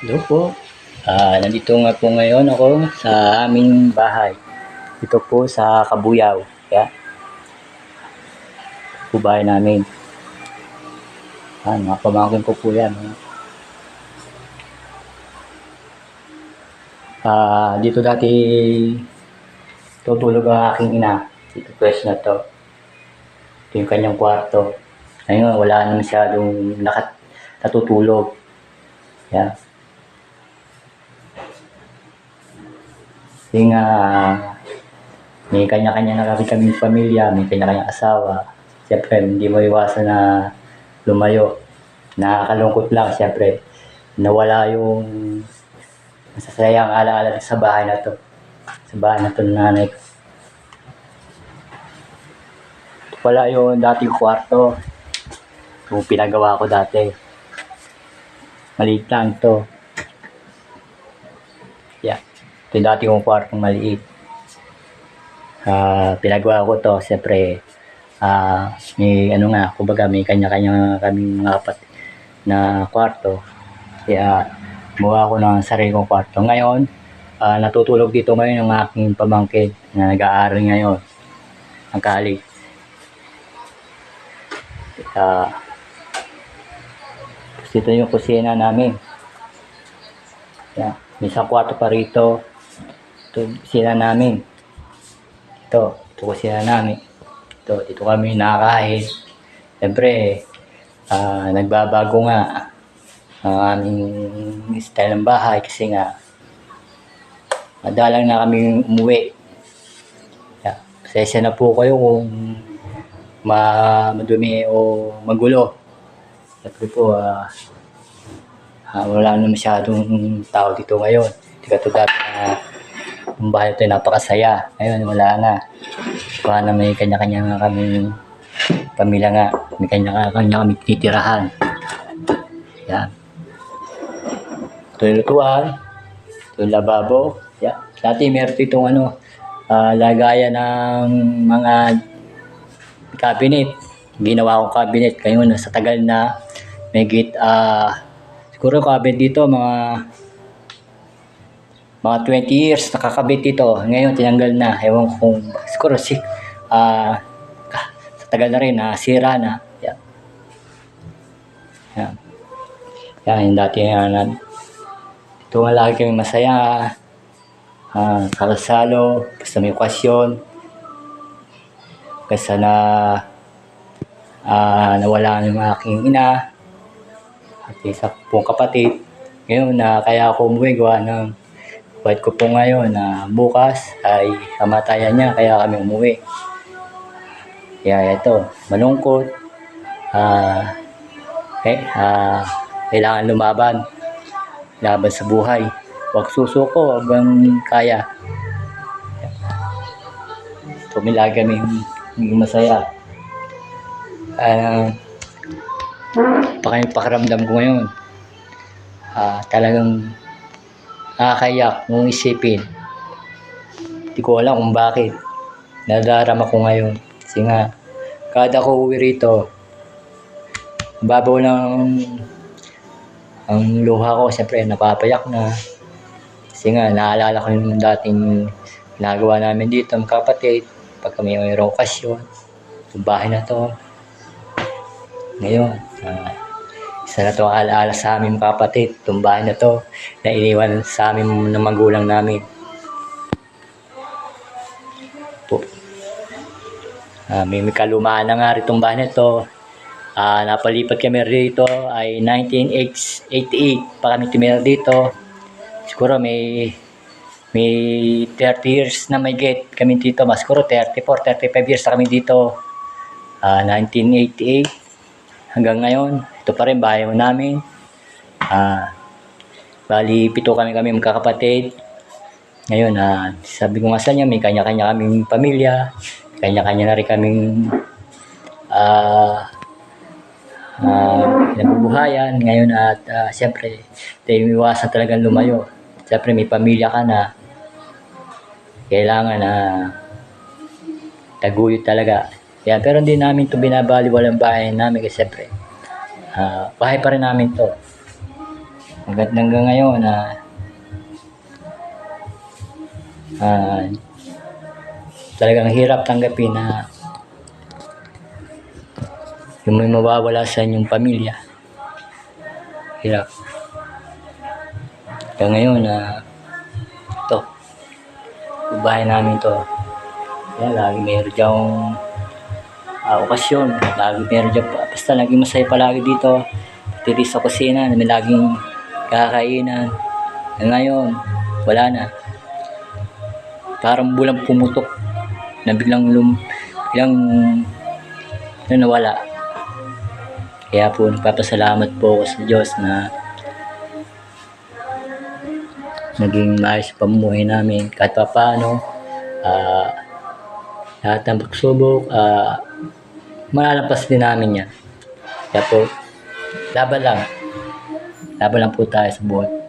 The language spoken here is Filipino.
Hello po. Nandito nga po ngayon ako sa aming bahay. Ito po sa Kabuyaw. Kaya, po bahay namin. Mga pamangkin ko po yan. Dito dati tutulog ang aking ina. Dito pwes na to. Ito yung kanyang kwarto. Ngayon, wala na masyadong natutulog. Kaya, yung may kanya-kanya na kaming pamilya, may kanya-kanyang asawa. Siyempre, hindi mo iwasan na lumayo. Nakakalungkot lang, siyempre. Nawala yung masasayang alaala sa bahay na to. Sa bahay na to ng nanay ko. Ito pala yung dating kwarto. Yung pinagawa ko dati. Maliit lang to. Yeah. Ito yung dati kong kwartong maliit. Pinagawa ko to, siyempre, may kumbaga may kanya-kanya kaming mga kapatid na kwarto. Kaya, gumawa ko ng sarili kong kwarto. Ngayon, natutulog dito ngayon ang aking pamangkin na nag-aaral ngayon, ang college. Dito yung kusina namin. Yan. May isang kwarto pa rito. Ito kusina namin. Ito kusina namin. Dito kami nakakain. Siyempre, nagbabago nga ang aming style ng bahay kasi nga madalang na kami umuwi. Pasensya na po kayo kung madumi o magulo. Siyempre po, wala na masyadong tao dito ngayon. Hindi katulad na yung bahay ito napakasaya. Ngayon wala na. Baka na may kanya-kanya nga kami pamilya nga. May kanya-kanya kami titirahan. Yan. Ito yung lutuan. Ito yung lababo. Yan. Dati meron itong lagayan ng mga cabinet. Ginawa kong cabinet. Ngayon sa tagal na may siguro cabinet dito mga 20 years nakakabit dito. Ngayon tinanggal na. Ewan ko kung siguro sa tagal na rin sira na. Yan. Yan. Yan yung dati ito nga lagi kami masaya. Salo-salo basta may okasyon. Kasi nawala ng aking ina at isa pong kapatid. Ngayon kaya ako umuwi gawa ng buhat ko po ngayon bukas ay kamatayan niya, kaya kami umuwi. Kaya ito, malungkot. Kailangan lumaban sa buhay. Huwag susuko hanggang kaya. Tumilagi kami masaya. Pakiramdam ko ngayon, talagang nakakayak nung isipin. Hindi ko alam kung bakit nadarama ko ngayon. Kasi nga, kada ko uwi rito, babaw lang ang luha ko. Siyempre napapayak na. Kasi nga, naalala ko yung dating ginagawa namin dito ng kapatid pag kami mayroong okasyon. Yung bahay na to. Ngayon, isa na itong alaala sa aming kapatid. Itong bahay na to na iniwan sa amin ng magulang namin. May kalumaan na nga rin bahay na ito. Napalipat kami rito ay 1988 pa kami tumira dito. Siguro may 30 years na may gate kami dito. Mas siguro 34, 35 years na kami dito. 1988 hanggang ngayon. Ito pa rin bahay namin. Bali 7 kami magkakapatid. Ngayon, sabi ko nga sa inyo, may kanya-kanya kaming pamilya. Kanya-kanya na rin kaming nabubuhayan. Ngayon at siyempre, tayo iwasan talagang lumayo. Siyempre may pamilya ka na. Kailangan taguyod talaga. Yan, pero hindi namin ito binabaliwala ang bahay namin kasi siyempre bahay pa rin namin to. hanggang ngayon talagang hirap tanggapin na yung may mawawala sa inyong pamilya. Hirap. Kaya ngayon, ito, yung bahay namin to. Kaya lagi meron diyang okasyon. Lagi meron diyang, basta laging masaya palagi dito. Dito sa kusina, may laging kakainan. Kaya ngayon, wala na. Parang bulang pumutok na biglang nawala. Kaya po, nagpapasalamat po ako sa Diyos na naging maayos pamumuhay namin kahit pa paano. Lahat ng pagsubok, malalampas din namin yan. Kaya po, laban lang po tayo sa buhay.